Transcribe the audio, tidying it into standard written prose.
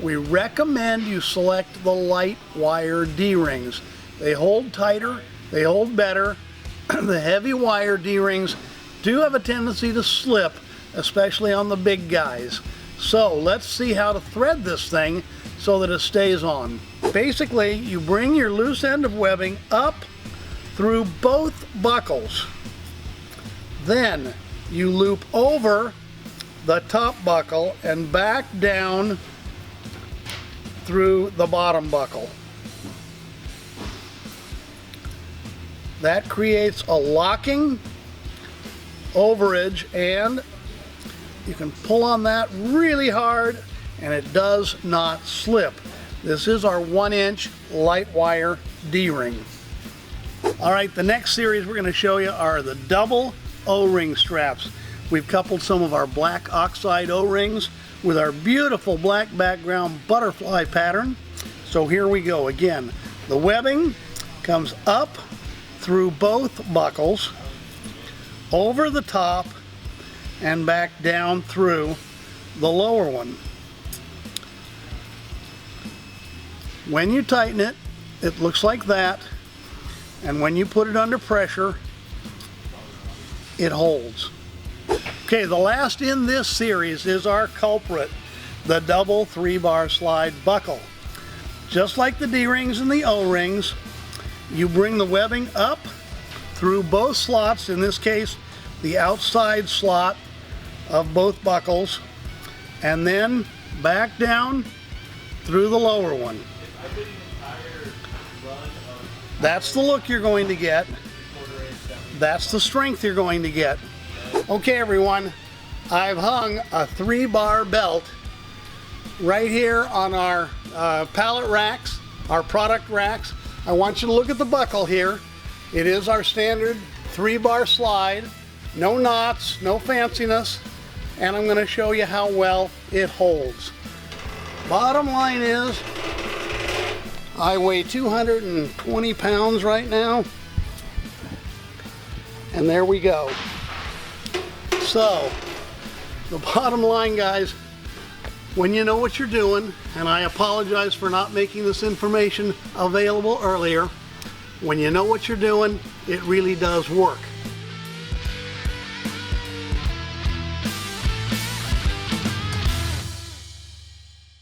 we recommend you select the light wire D-rings. They hold tighter, they hold better. The heavy wire D-rings do have a tendency to slip, especially on the big guys. So let's see how to thread this thing so that it stays on. Basically, you bring your loose end of webbing up through both buckles. Then you loop over the top buckle and back down through the bottom buckle. That creates a locking overage, and you can pull on that really hard and it does not slip. This is our 1-inch light wire D-ring. All right, the next series we're going to show you are the double O-ring straps. We've coupled some of our black oxide O-rings with our beautiful black background butterfly pattern. So here we go again. The webbing comes up through both buckles, over the top, and back down through the lower one. When you tighten it, it looks like that, and when you put it under pressure, it holds. Okay, the last in this series is our culprit, the double 3-bar slide buckle. Just like the D-rings and the O-rings, you bring the webbing up through both slots, in this case the outside slot of both buckles, and then back down through the lower one. That's the look you're going to get. That's the strength you're going to get. Okay everyone, I've hung a 3-bar belt right here on our pallet racks, our product racks. I want you to look at the buckle here. It is our standard 3-bar slide, no knots, no fanciness, and I'm going to show you how well it holds. Bottom line is, I weigh 220 pounds right now, and there we go. So, the bottom line, guys, when you know what you're doing, and I apologize for not making this information available earlier, when you know what you're doing, it really does work.